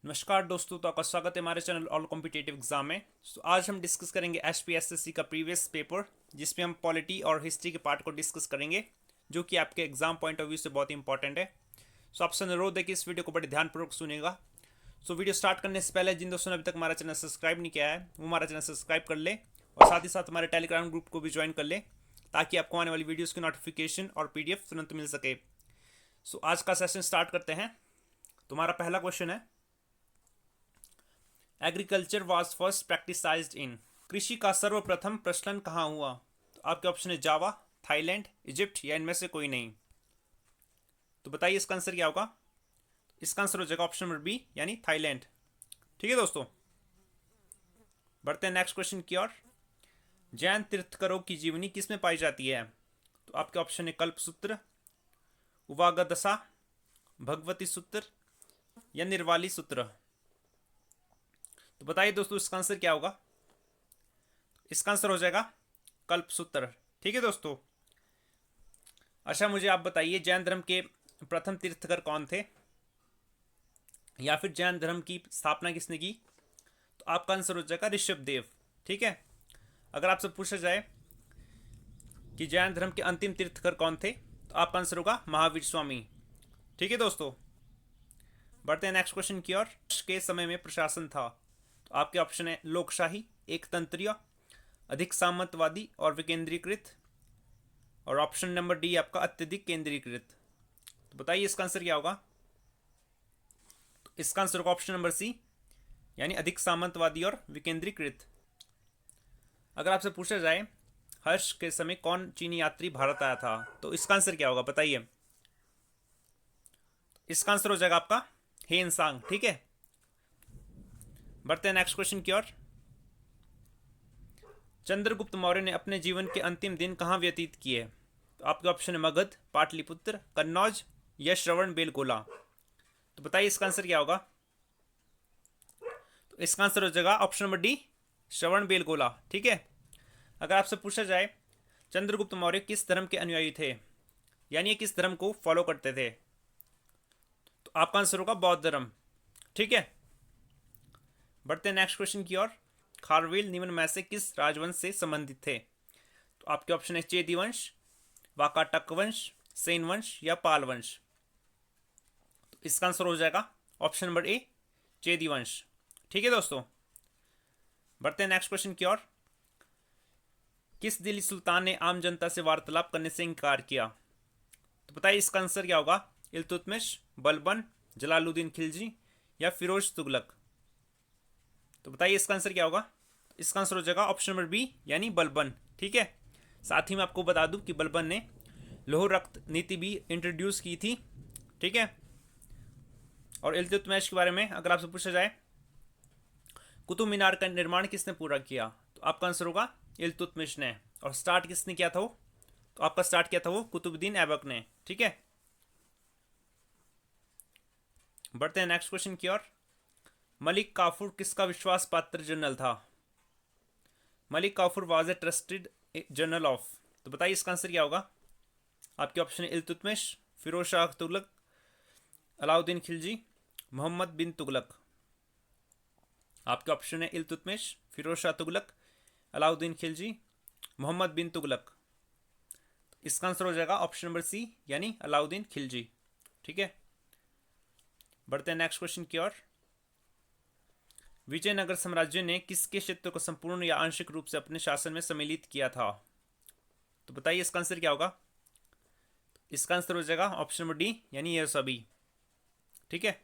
नमस्कार दोस्तों, तो आपका स्वागत है हमारे चैनल ऑल कॉम्पिटिटिव एग्जाम में। आज हम डिस्कस करेंगे एचपीएसएससी का प्रीवियस पेपर, जिसमें हम पॉलिटी और हिस्ट्री के पार्ट को डिस्कस करेंगे, जो कि आपके एग्जाम पॉइंट ऑफ व्यू से बहुत इंपॉर्टेंट है। आपसे अनुरोध है कि इस वीडियो को बड़े ध्यानपूर्वक सुनेगा। वीडियो स्टार्ट करने से पहले जिन दोस्तों ने अभी तक हमारा चैनल सब्सक्राइब नहीं किया है, वो हमारा चैनल सब्सक्राइब कर ले और साथ ही साथ हमारे टेलीग्राम ग्रुप को भी ज्वाइन कर ले, ताकि आपको आने वाली वीडियोज़ की नोटिफिकेशन और पीडीएफ तुरंत मिल सके। आज का सेशन स्टार्ट करते हैं। तुम्हारा पहला क्वेश्चन है, एग्रीकल्चर वॉज फर्स्ट प्रैक्टिसाइज्ड इन। कृषि का सर्वप्रथम प्रचलन कहाँ हुआ? तो आपके ऑप्शन है जावा, थाईलैंड, इजिप्ट या इनमें से कोई नहीं। तो बताइए इसका आंसर क्या होगा। इसका आंसर हो जाएगा ऑप्शन नंबर बी, यानी थाईलैंड। ठीक है दोस्तों, बढ़ते हैं नेक्स्ट क्वेश्चन की ओर। जैन तीर्थकरों की जीवनी किसमें पाई जाती है? तो आपके ऑप्शन है कल्पसूत्र, उवागदशा, भगवती सूत्र या निर्वाली सूत्र। तो बताइए दोस्तों इसका आंसर क्या होगा। इसका आंसर हो जाएगा कल्पसूत्र। ठीक है दोस्तों, अच्छा मुझे आप बताइए जैन धर्म के प्रथम तीर्थकर कौन थे, या फिर जैन धर्म की स्थापना किसने की? तो आपका आंसर हो जाएगा ऋषभदेव। ठीक है, अगर आपसे पूछा जाए कि जैन धर्म के अंतिम तीर्थकर कौन थे, तो आपका आंसर होगा महावीर स्वामी। ठीक है दोस्तों, बढ़ते हैं नेक्स्ट क्वेश्चन की ओर। के समय में प्रशासन था? तो आपके ऑप्शन है लोकशाही, एक तंत्रीय, अधिक सामंतवादी और विकेंद्रीकृत, और ऑप्शन नंबर डी आपका अत्यधिक केंद्रीकृत। तो बताइए इसका आंसर क्या होगा। तो इसका आंसर होगा ऑप्शन नंबर सी, यानी अधिक सामंतवादी और विकेंद्रीकृत। अगर आपसे पूछा जाए हर्ष के समय कौन चीनी यात्री भारत आया था, तो इसका आंसर क्या होगा बताइए। इसका आंसर हो जाएगा आपका हेनसांग। ठीक है, बढ़ते हैं नेक्स्ट क्वेश्चन की ओर। चंद्रगुप्त मौर्य ने अपने जीवन के अंतिम दिन कहाँ व्यतीत किए? तो आपके ऑप्शन है मगध, पाटलिपुत्र, कन्नौज या श्रवण बेलगोला। तो बताइए इसका आंसर क्या होगा। तो इसका आंसर हो जाएगा ऑप्शन नंबर डी, श्रवण बेलगोला। ठीक है, अगर आपसे पूछा जाए चंद्रगुप्त मौर्य किस धर्म के अनुयायी थे, यानी किस धर्म को फॉलो करते थे, तो आपका आंसर होगा बौद्ध धर्म। ठीक है, बढ़ते हैं नेक्स्ट क्वेश्चन की ओर। खारवेल निम्न में से किस राजवंश से संबंधित थे? तो आपके ऑप्शन है चेदी वंश, वाकाटक वंश, सेन वंश या पाल वंश। तो इसका आंसर हो जाएगा ऑप्शन नंबर ए, चेदी वंश। ठीक है दोस्तों, बढ़ते हैं नेक्स्ट क्वेश्चन की ओर। किस दिल्ली सुल्तान ने आम जनता से वार्तालाप करने से इनकार किया? तो बताइए इसका आंसर क्या होगा। इल्तुतमिश, बलबन, जलालुद्दीन खिलजी या फिरोज तुगलक। तो बताइए इसका आंसर क्या होगा। इसका आंसर हो जाएगा ऑप्शन नंबर बी, यानी बलबन। ठीक है, साथ ही मैं आपको बता दूं कि बलबन ने लौह रक्त नीति भी इंट्रोड्यूस की थी। ठीक है, और इल्तुतमिश के बारे में अगर आपसे पूछा जाए कुतुब मीनार का निर्माण किसने पूरा किया, तो आपका आंसर होगा इल्तुतमिश ने। और स्टार्ट किसने किया था वो? तो आपका स्टार्ट किया था वो कुतुबुद्दीन ऐबक ने। ठीक है, बढ़ते हैं नेक्स्ट क्वेश्चन की ओर। मलिक काफूर किसका विश्वास पात्र जनरल था? Malik Kafur was a trusted general of. तो बताइए इसका आंसर क्या होगा। आपके ऑप्शन है इल्तुतमिश, फिरोज शाह तुगलक, अलाउद्दीन खिलजी, मोहम्मद बिन तुगलक। आपके ऑप्शन है इल्तुतमिश, फिरोज शाह तुगलक, अलाउद्दीन खिलजी, मोहम्मद बिन तुगलक। इसका आंसर हो जाएगा ऑप्शन नंबर सी, यानी अलाउद्दीन खिलजी। ठीक है, बढ़ते हैं नेक्स्ट क्वेश्चन की ओर। विजयनगर साम्राज्य ने किसके क्षेत्र को संपूर्ण या आंशिक रूप से अपने शासन में सम्मिलित किया था? तो बताइए इसका आंसर क्या होगा। इसका आंसर हो जाएगा ऑप्शन नंबर डी, यानी ये सभी। ठीक है,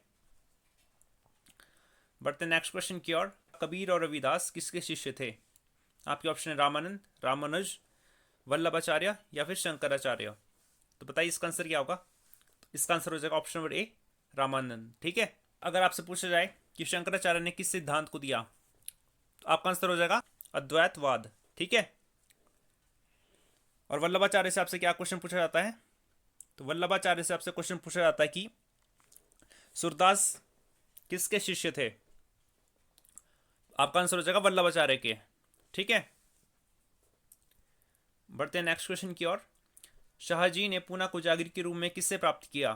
बढ़ते नेक्स्ट क्वेश्चन की ओर। कबीर और रविदास किसके शिष्य थे? आपके ऑप्शन है रामानंद, रामानुज, वल्लभाचार्य या फिर शंकराचार्य। तो बताइए इसका आंसर क्या होगा। इसका आंसर हो जाएगा ऑप्शन नंबर ए, रामानंद। ठीक है, अगर आपसे पूछा जाए कि शंकराचार्य ने किस सिद्धांत को दिया, तो आपका आंसर हो जाएगा अद्वैतवाद। ठीक है, और वल्लभाचार्य से आपसे क्या क्वेश्चन पूछा जाता है? तो वल्लभाचार्य से आपसे क्वेश्चन पूछा जाता है कि सूरदास किसके शिष्य थे? आपका आंसर हो जाएगा वल्लभाचार्य के। ठीक है, बढ़ते हैं नेक्स्ट क्वेश्चन की ओर। शाहजी ने पूना को जागीर के रूप में किससे प्राप्त किया?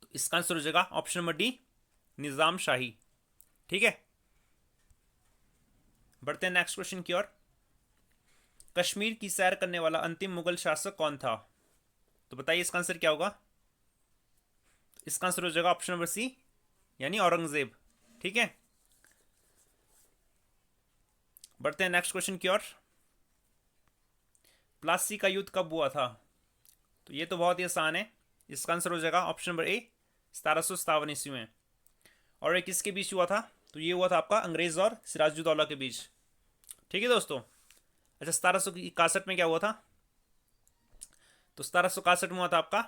तो इसका आंसर हो जाएगा ऑप्शन नंबर डी, निज़ाम शाही। ठीक है, बढ़ते हैं नेक्स्ट क्वेश्चन की ओर। कश्मीर की सैर करने वाला अंतिम मुगल शासक कौन था? तो बताइए इसका आंसर क्या होगा। इसका आंसर हो जाएगा ऑप्शन नंबर सी, यानी औरंगजेब। ठीक है, बढ़ते हैं नेक्स्ट क्वेश्चन की ओर। प्लासी का युद्ध कब हुआ था? तो ये तो बहुत ही आसान है, इसका आंसर हो जाएगा ऑप्शन नंबर ए, 1757 में। और ये किसके बीच हुआ था? तो ये हुआ था आपका अंग्रेज और सिराजुद्दौला के बीच। ठीक है दोस्तों। अच्छा, 1761 में क्या हुआ था? तो 1761 में हुआ था आपका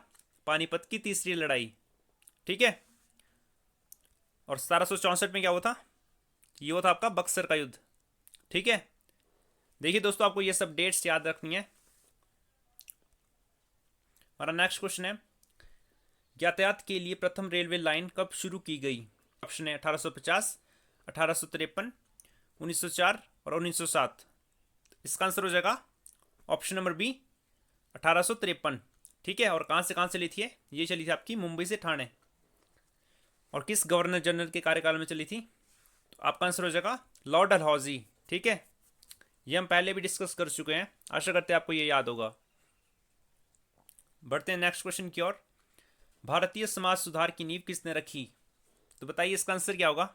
पानीपत की तीसरी लड़ाई। ठीक है, और 1764 में क्या हुआ था? ये हुआ था आपका बक्सर का युद्ध। ठीक है, देखिए दोस्तों, आपको ये सब डेट्स याद रखनी है। हमारा नेक्स्ट क्वेश्चन है, यातायात के लिए प्रथम रेलवे लाइन कब शुरू की गई? ऑप्शन है 1850, 1853, 1904 और 1907। इसका आंसर हो जाएगा ऑप्शन नंबर बी, 1853। ठीक है, और कहाँ से ली थी ये चली थी आपकी मुंबई से ठाणे। और किस गवर्नर जनरल के कार्यकाल में चली थी? तो आपका आंसर हो जाएगा लॉर्ड डलहौजी। ठीक है, ये हम पहले भी डिस्कस कर चुके हैं, आशा करते हैं आपको ये याद होगा। बढ़ते हैं नेक्स्ट क्वेश्चन की ओर। भारतीय समाज सुधार की नींव किसने रखी? तो बताइए इसका आंसर क्या होगा।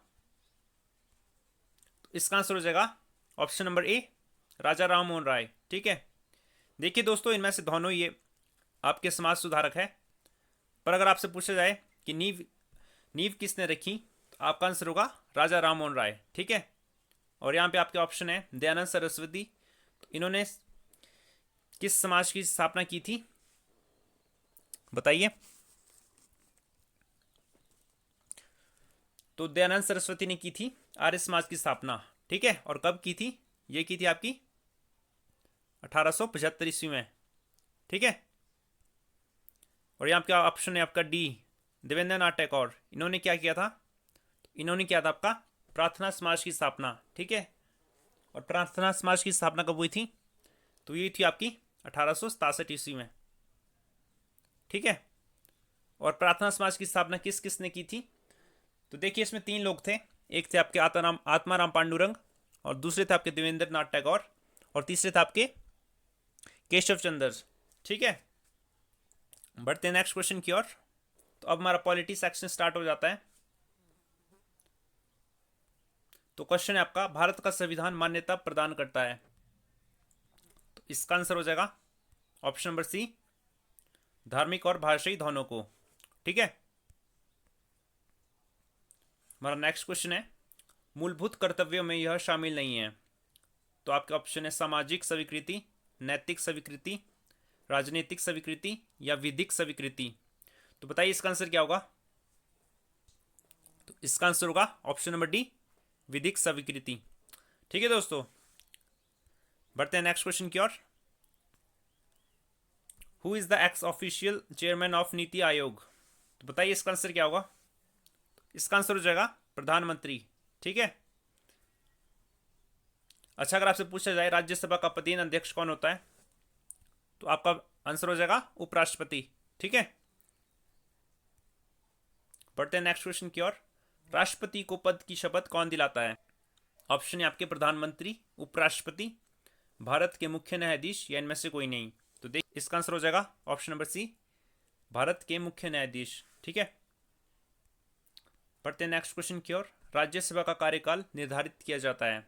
तो इसका आंसर हो जाएगा ऑप्शन नंबर ए, राजा राम मोहन राय। ठीक है, देखिए दोस्तों, इनमें से दोनों ये आपके समाज सुधारक है, पर अगर आपसे पूछा जाए कि नींव नींव किसने रखी, तो आपका आंसर होगा राजा राम मोहन राय। ठीक है, और यहाँ पे आपके ऑप्शन है दयानंद सरस्वती। तो इन्होंने किस समाज की स्थापना की थी, बताइए। तो दयानंद सरस्वती ने की थी आर्य समाज की स्थापना। ठीक है, और कब की थी? ये की थी आपकी 1875 में। ठीक है, और यहाँ आपका ऑप्शन है आपका डी, देवेंद्र नाथ टैगोर। इन्होंने क्या किया था? इन्होंने किया था आपका प्रार्थना समाज की स्थापना। ठीक है, और प्रार्थना समाज की स्थापना कब हुई थी? तो ये थी आपकी 1867 में। ठीक है, और प्रार्थना समाज की स्थापना किस किसने की थी? तो देखिए, इसमें 3 लोग थे। एक थे आपके आत्माराम पांडुरंग, और दूसरे थे आपके देवेंद्र नाथ टैगोर, और तीसरे थे आपके केशव चंद्र। ठीक है, बढ़ते हैं नेक्स्ट क्वेश्चन की ओर। तो अब हमारा पॉलिटी सेक्शन स्टार्ट हो जाता है। तो क्वेश्चन है आपका, भारत का संविधान मान्यता प्रदान करता है? तो इसका आंसर हो जाएगा ऑप्शन नंबर सी, धार्मिक और भाषाई दोनों को। ठीक है, हमारा नेक्स्ट क्वेश्चन है, मूलभूत कर्तव्यों में यह शामिल नहीं है? तो आपके ऑप्शन है सामाजिक स्वीकृति, नैतिक स्वीकृति, राजनीतिक स्वीकृति या विधिक स्वीकृति। तो बताइए इसका आंसर क्या होगा। तो इसका आंसर होगा ऑप्शन नंबर डी, विधिक स्वीकृति। ठीक है दोस्तों, बढ़ते हैं नेक्स्ट क्वेश्चन की ओर। Who is the ex official chairman of NITI Aayog? तो बताइए इसका आंसर क्या होगा। इसका आंसर हो जाएगा प्रधानमंत्री। ठीक है, अच्छा, अगर आपसे पूछा जाए राज्यसभा का प्रधान अध्यक्ष कौन होता है, तो आपका आंसर हो जाएगा उपराष्ट्रपति। ठीक है, बढ़ते हैं नेक्स्ट क्वेश्चन की ओर। राष्ट्रपति को पद की शपथ कौन दिलाता है? ऑप्शन है आपके प्रधानमंत्री, उपराष्ट्रपति, भारत के मुख्य न्यायाधीश या इनमें से कोई नहीं। तो देख, इसका आंसर हो जाएगा ऑप्शन नंबर सी, भारत के मुख्य न्यायाधीश। ठीक है, बढ़ते हैं नेक्स्ट क्वेश्चन की ओर। राज्यसभा का कार्यकाल निर्धारित किया जाता है,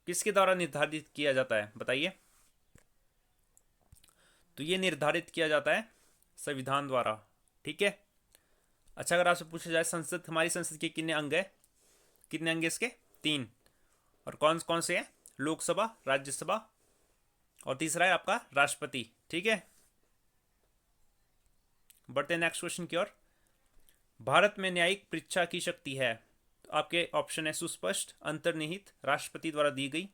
किसके द्वारा निर्धारित किया जाता है, बताइए। तो ये निर्धारित किया जाता है संविधान द्वारा। ठीक है, अच्छा, अगर आपसे पूछा जाए संसद, हमारी संसद के कितने अंग है? कितने अंग है इसके? 3। और कौन कौन से हैं? लोकसभा, राज्यसभा, और तीसरा है आपका राष्ट्रपति। ठीक है, बढ़ते हैं नेक्स्ट क्वेश्चन की ओर। भारत में न्यायिक परीक्षा की शक्ति है? तो आपके ऑप्शन है सुस्पष्ट, अंतर्निहित, राष्ट्रपति द्वारा दी गई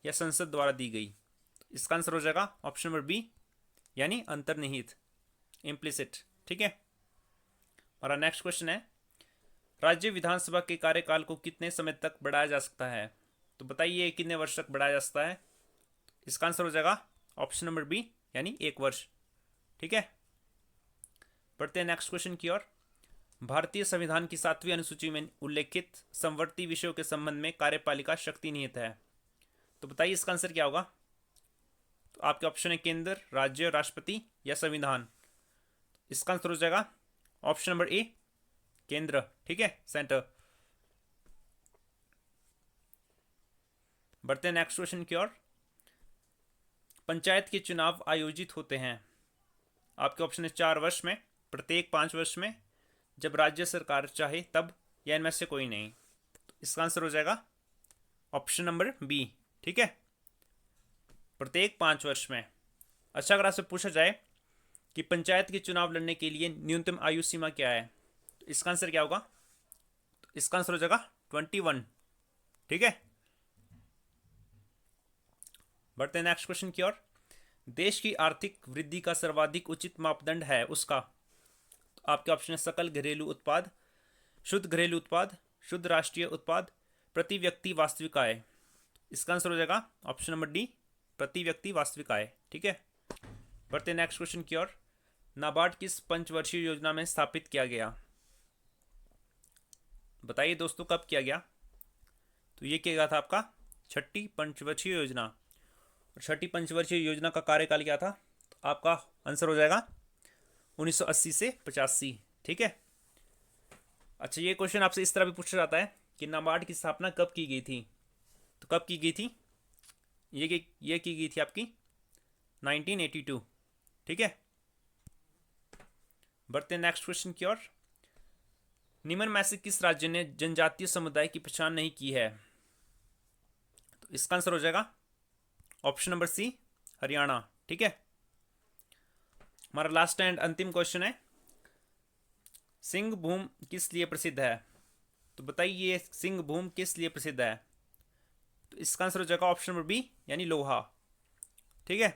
या संसद द्वारा दी गई। इसका आंसर हो जाएगा ऑप्शन नंबर बी, यानी अंतर्निहित, इम्प्लिसिट। ठीक है, हमारा नेक्स्ट क्वेश्चन है, राज्य विधानसभा के कार्यकाल को कितने समय तक बढ़ाया जा सकता है? तो बताइए कितने वर्ष तक बढ़ाया जा सकता है। इसका आंसर हो जाएगा ऑप्शन नंबर बी, यानी 1 वर्ष। ठीक है, बढ़ते हैं नेक्स्ट क्वेश्चन की ओर। भारतीय संविधान की 7वीं अनुसूची में उल्लेखित समवर्ती विषयों के संबंध में कार्यपालिका शक्ति निहित है। तो बताइए इसका आंसर क्या होगा। तो आपके ऑप्शन है केंद्र, राज्य, राष्ट्रपति या संविधान। इसका आंसर हो जाएगा ऑप्शन नंबर ए, केंद्र। ठीक है, सेंटर। बढ़ते हैं नेक्स्ट क्वेश्चन की ओर। पंचायत के चुनाव आयोजित होते हैं। आपके ऑप्शन है 4 वर्ष में, प्रत्येक 5 वर्ष में, जब राज्य सरकार चाहे तब, या इनमें से कोई नहीं। तो इसका आंसर हो जाएगा ऑप्शन नंबर बी। ठीक है, प्रत्येक 5 वर्ष में। अच्छा, अगर आपसे पूछा जाए कि पंचायत के चुनाव लड़ने के लिए न्यूनतम आयु सीमा क्या है, तो इसका आंसर क्या होगा। तो इसका आंसर हो जाएगा 21। ठीक है, बढ़ते हैं नेक्स्ट क्वेश्चन की ओर। देश की आर्थिक वृद्धि का सर्वाधिक उचित मापदंड है उसका। तो आपके ऑप्शन है सकल घरेलू उत्पाद, शुद्ध घरेलू उत्पाद, शुद्ध राष्ट्रीय उत्पाद, प्रति व्यक्ति वास्तविक आय। इसका आंसर हो जाएगा ऑप्शन नंबर डी, प्रति व्यक्ति वास्तविक आय। ठीक है, बढ़ते हैं नेक्स्ट क्वेश्चन की ओर। नाबार्ड किस पंचवर्षीय योजना में स्थापित किया गया। बताइए दोस्तों, कब किया गया। तो ये किया गया था आपका 6ठी पंचवर्षीय योजना। और 6ठी पंचवर्षीय योजना का कार्यकाल क्या था। तो आपका आंसर हो जाएगा 1980 से 85। ठीक है, अच्छा, ये क्वेश्चन आपसे इस तरह भी पूछा जाता है कि नाबार्ड की स्थापना कब की गई थी। तो कब की गई थी, ये की गई थी आपकी 1982। ठीक है, बढ़ते हैं नेक्स्ट क्वेश्चन की ओर। निम्न में से किस राज्य ने जनजातीय समुदाय की पहचान नहीं की है। तो इसका आंसर हो जाएगा ऑप्शन नंबर सी, हरियाणा। ठीक है, हमारा लास्ट एंड अंतिम क्वेश्चन है, सिंह भूम किस लिए प्रसिद्ध है। तो बताइए ये सिंह भूम किस लिए प्रसिद्ध है। तो इसका आंसर हो जाएगा ऑप्शन नंबर बी, यानी लोहा। ठीक है,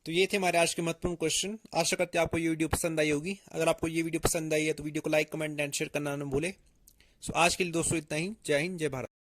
तो ये थे हमारे आज के महत्वपूर्ण क्वेश्चन। आशा करते हैं आपको ये वीडियो पसंद आई होगी। अगर आपको ये वीडियो पसंद आई है तो वीडियो को लाइक, कमेंट एंड शेयर करना न भूले। सो आज के लिए दोस्तों इतना ही। जय हिंद, जय भारत।